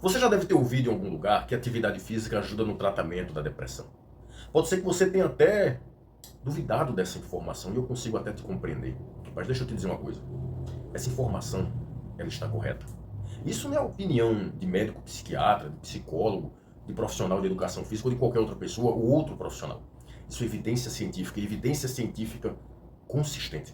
Você já deve ter ouvido em algum lugar que a atividade física ajuda no tratamento da depressão. Pode ser que você tenha até duvidado dessa informação e eu consigo até te compreender. Mas deixa eu te dizer uma coisa. Essa informação, ela está correta. Isso não é opinião de médico, psiquiatra, de psicólogo, de profissional de educação física ou de qualquer outra pessoa ou outro profissional. Isso é evidência científica e evidência científica consistente.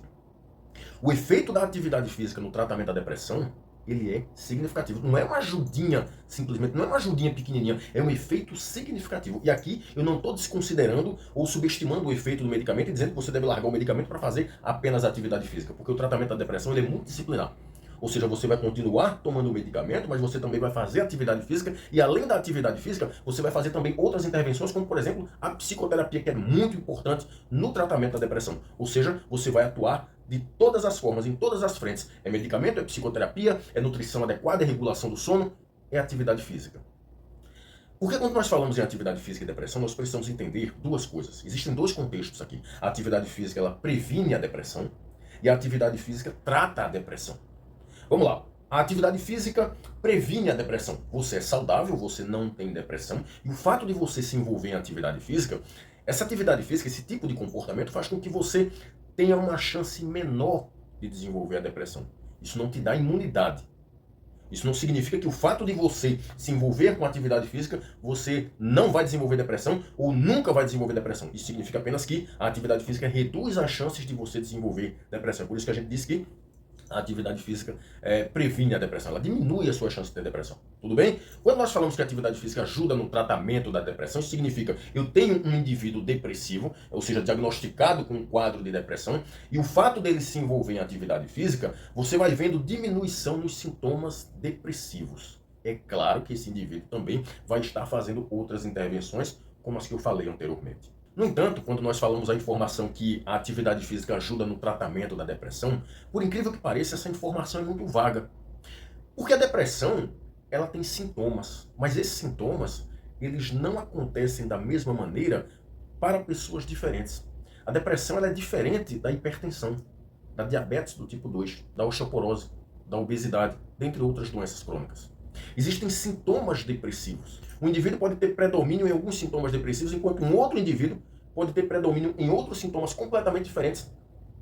O efeito da atividade física no tratamento da depressão, ele é significativo. Não é uma ajudinha, simplesmente, não é uma ajudinha pequenininha, é um efeito significativo. E aqui eu não estou desconsiderando ou subestimando o efeito do medicamento e dizendo que você deve largar o medicamento para fazer apenas atividade física, porque o tratamento da depressão ele é multidisciplinar. Ou seja, você vai continuar tomando o medicamento, mas você também vai fazer atividade física e além da atividade física, você vai fazer também outras intervenções, como por exemplo, a psicoterapia, que é muito importante no tratamento da depressão. Ou seja, você vai atuar de todas as formas, em todas as frentes. É medicamento, é psicoterapia, é nutrição adequada, é regulação do sono, é atividade física. Porque quando nós falamos em atividade física e depressão, nós precisamos entender duas coisas. Existem dois contextos aqui. A atividade física, ela previne a depressão e a atividade física trata a depressão. Vamos lá. A atividade física previne a depressão. Você é saudável, você não tem depressão. E o fato de você se envolver em atividade física, essa atividade física, esse tipo de comportamento faz com que você tenha uma chance menor de desenvolver a depressão. Isso não te dá imunidade. Isso não significa que o fato de você se envolver com atividade física, você não vai desenvolver depressão ou nunca vai desenvolver depressão. Isso significa apenas que a atividade física reduz as chances de você desenvolver depressão. Por isso que a gente diz que a atividade física previne a depressão, ela diminui a sua chance de ter depressão. Tudo bem? Quando nós falamos que a atividade física ajuda no tratamento da depressão, isso significa eu tenho um indivíduo depressivo, ou seja, diagnosticado com um quadro de depressão, e o fato dele se envolver em atividade física, você vai vendo diminuição nos sintomas depressivos. É claro que esse indivíduo também vai estar fazendo outras intervenções, como as que eu falei anteriormente. No entanto, quando nós falamos a informação que a atividade física ajuda no tratamento da depressão, por incrível que pareça, essa informação é muito vaga. Porque a depressão, ela tem sintomas, mas esses sintomas, eles não acontecem da mesma maneira para pessoas diferentes. A depressão ela é diferente da hipertensão, da diabetes do tipo 2, da osteoporose, da obesidade, dentre outras doenças crônicas. Existem sintomas depressivos. Um indivíduo pode ter predomínio em alguns sintomas depressivos, enquanto um outro indivíduo pode ter predomínio em outros sintomas completamente diferentes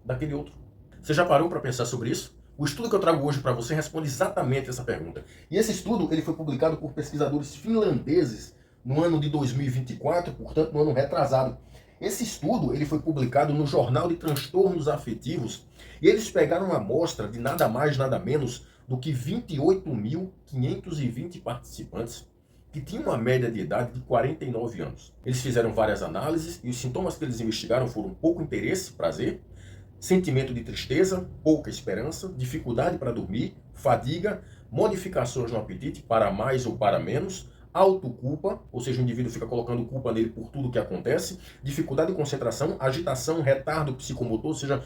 daquele outro. Você já parou para pensar sobre isso? O estudo que eu trago hoje para você responde exatamente essa pergunta. E esse estudo ele foi publicado por pesquisadores finlandeses no ano de 2024, portanto no ano retrasado. Esse estudo ele foi publicado no Jornal de Transtornos Afetivos e eles pegaram uma amostra de nada mais, nada menos do que 28.520 participantes que tinham uma média de idade de 49 anos. Eles fizeram várias análises e os sintomas que eles investigaram foram pouco interesse, prazer, sentimento de tristeza, pouca esperança, dificuldade para dormir, fadiga, modificações no apetite para mais ou para menos, autoculpa, ou seja, o indivíduo fica colocando culpa nele por tudo que acontece, dificuldade de concentração, agitação, retardo psicomotor, ou seja,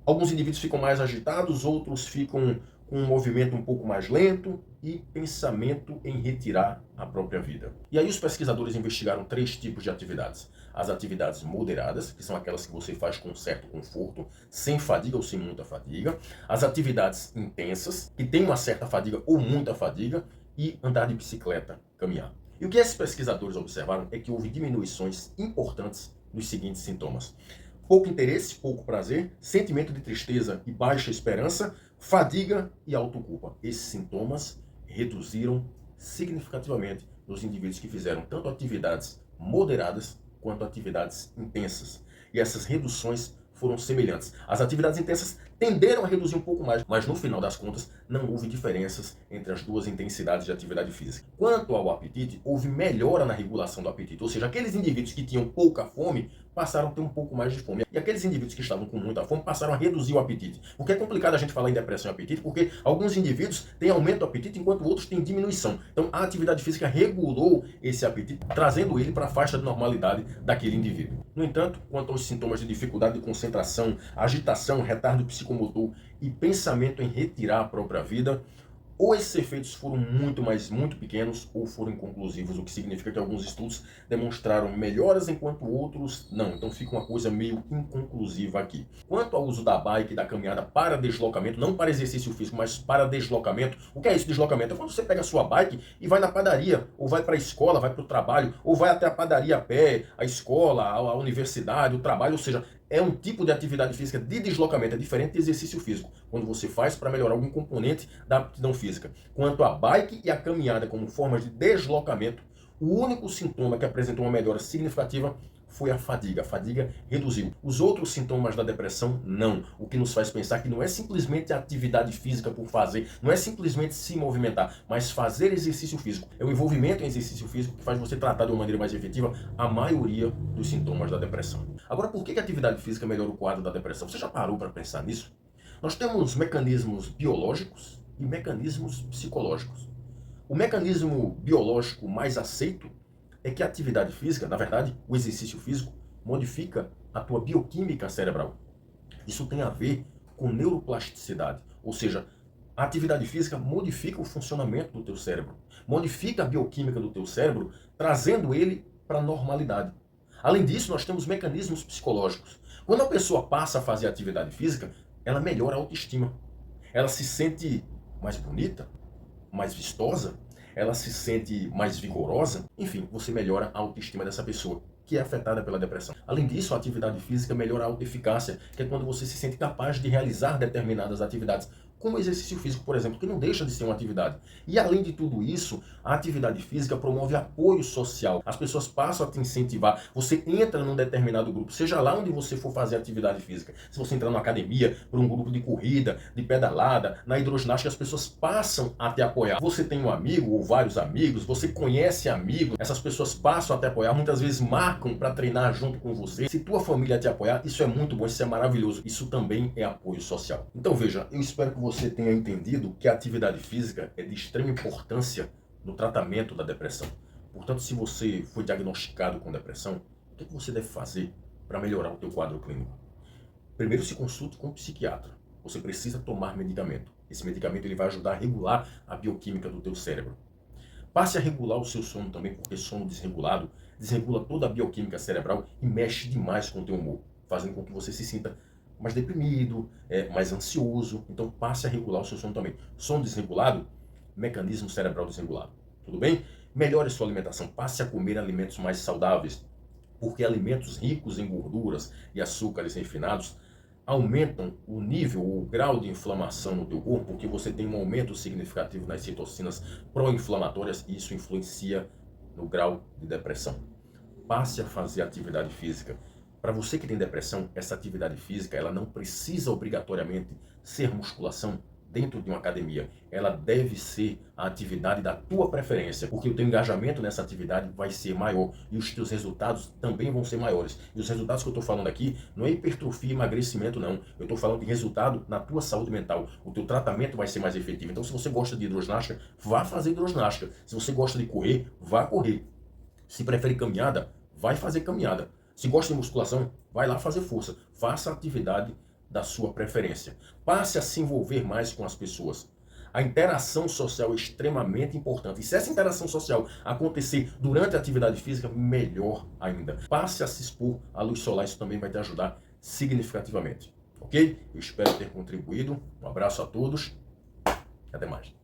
alguns indivíduos ficam mais agitados, outros ficam com um movimento um pouco mais lento e pensamento em retirar a própria vida. E aí os pesquisadores investigaram três tipos de atividades. As atividades moderadas, que são aquelas que você faz com certo conforto, sem fadiga ou sem muita fadiga. As atividades intensas, que tem uma certa fadiga ou muita fadiga. E andar de bicicleta, caminhar. E o que esses pesquisadores observaram é que houve diminuições importantes nos seguintes sintomas: pouco interesse, pouco prazer, sentimento de tristeza e baixa esperança, fadiga e autoculpa. Esses sintomas reduziram significativamente nos indivíduos que fizeram tanto atividades moderadas quanto atividades intensas. E essas reduções foram semelhantes. As atividades intensas tenderam a reduzir um pouco mais, mas no final das contas não houve diferenças entre as duas intensidades de atividade física. Quanto ao apetite, houve melhora na regulação do apetite, ou seja, aqueles indivíduos que tinham pouca fome passaram a ter um pouco mais de fome. E aqueles indivíduos que estavam com muita fome passaram a reduzir o apetite. O que é complicado a gente falar em depressão e apetite, porque alguns indivíduos têm aumento do apetite, enquanto outros têm diminuição. Então a atividade física regulou esse apetite, trazendo ele para a faixa de normalidade daquele indivíduo. No entanto, quanto aos sintomas de dificuldade de concentração, agitação, retardo psicomotor e pensamento em retirar a própria vida, ou esses efeitos foram muito pequenos, ou foram inconclusivos, o que significa que alguns estudos demonstraram melhoras enquanto outros não. Então fica uma coisa meio inconclusiva aqui. Quanto ao uso da bike e da caminhada para deslocamento, não para exercício físico, mas para deslocamento, o que é isso, deslocamento? É quando você pega a sua bike e vai na padaria, ou vai para a escola, vai para o trabalho, ou vai até a padaria a pé, a escola, a universidade, o trabalho, ou seja, é um tipo de atividade física de deslocamento, é diferente de exercício físico, quando você faz para melhorar algum componente da aptidão física. Quanto à bike e a caminhada como formas de deslocamento, o único sintoma que apresentou uma melhora significativa foi a fadiga reduziu. Os outros sintomas da depressão, não. O que nos faz pensar que não é simplesmente atividade física por fazer, não é simplesmente se movimentar, mas fazer exercício físico. É o envolvimento em exercício físico que faz você tratar de uma maneira mais efetiva a maioria dos sintomas da depressão. Agora, por que a atividade física melhora o quadro da depressão? Você já parou para pensar nisso? Nós temos mecanismos biológicos e mecanismos psicológicos. O mecanismo biológico mais aceito é que a atividade física, na verdade, o exercício físico, modifica a tua bioquímica cerebral. Isso tem a ver com neuroplasticidade, ou seja, a atividade física modifica o funcionamento do teu cérebro, modifica a bioquímica do teu cérebro, trazendo ele para a normalidade. Além disso, nós temos mecanismos psicológicos. Quando a pessoa passa a fazer atividade física, ela melhora a autoestima. Ela se sente mais bonita, mais vistosa, ela se sente mais vigorosa, enfim, você melhora a autoestima dessa pessoa que é afetada pela depressão. Além disso, a atividade física melhora a autoeficácia, que é quando você se sente capaz de realizar determinadas atividades, como exercício físico, por exemplo, que não deixa de ser uma atividade. E além de tudo isso, a atividade física promove apoio social. As pessoas passam a te incentivar. Você entra num determinado grupo, seja lá onde você for fazer atividade física. Se você entrar numa academia, por um grupo de corrida, de pedalada, na hidroginástica, as pessoas passam a te apoiar. Você tem um amigo ou vários amigos, você conhece amigos, essas pessoas passam a te apoiar, muitas vezes marcam para treinar junto com você. Se tua família te apoiar, isso é muito bom, isso é maravilhoso. Isso também é apoio social. Então veja, eu espero que você tenha entendido que a atividade física é de extrema importância no tratamento da depressão. Portanto, se você foi diagnosticado com depressão, o que você deve fazer para melhorar o teu quadro clínico? Primeiro, se consulte com um psiquiatra. Você precisa tomar medicamento. Esse medicamento ele vai ajudar a regular a bioquímica do teu cérebro. Passe a regular o seu sono também, porque sono desregulado desregula toda a bioquímica cerebral e mexe demais com o teu humor, fazendo com que você se sinta mais deprimido, mais ansioso. Então passe a regular o seu sono também. Sono desregulado, mecanismo cerebral desregulado. Tudo bem? Melhore sua alimentação. Passe a comer alimentos mais saudáveis, porque alimentos ricos em gorduras e açúcares refinados aumentam o nível, o grau de inflamação no teu corpo, porque você tem um aumento significativo nas citocinas pró-inflamatórias e isso influencia no grau de depressão. Passe a fazer atividade física. Para você que tem depressão, essa atividade física ela não precisa obrigatoriamente ser musculação dentro de uma academia. Ela deve ser a atividade da tua preferência, porque o teu engajamento nessa atividade vai ser maior e os teus resultados também vão ser maiores. E os resultados que eu estou falando aqui não é hipertrofia e emagrecimento, não. Eu estou falando de resultado na tua saúde mental. O teu tratamento vai ser mais efetivo. Então, se você gosta de hidroginástica, vá fazer hidroginástica. Se você gosta de correr, vá correr. Se prefere caminhada, vai fazer caminhada. Se gosta de musculação, vai lá fazer força. Faça a atividade da sua preferência. Passe a se envolver mais com as pessoas. A interação social é extremamente importante. E se essa interação social acontecer durante a atividade física, melhor ainda. Passe a se expor à luz solar, isso também vai te ajudar significativamente. Ok? Eu espero ter contribuído. Um abraço a todos e até mais.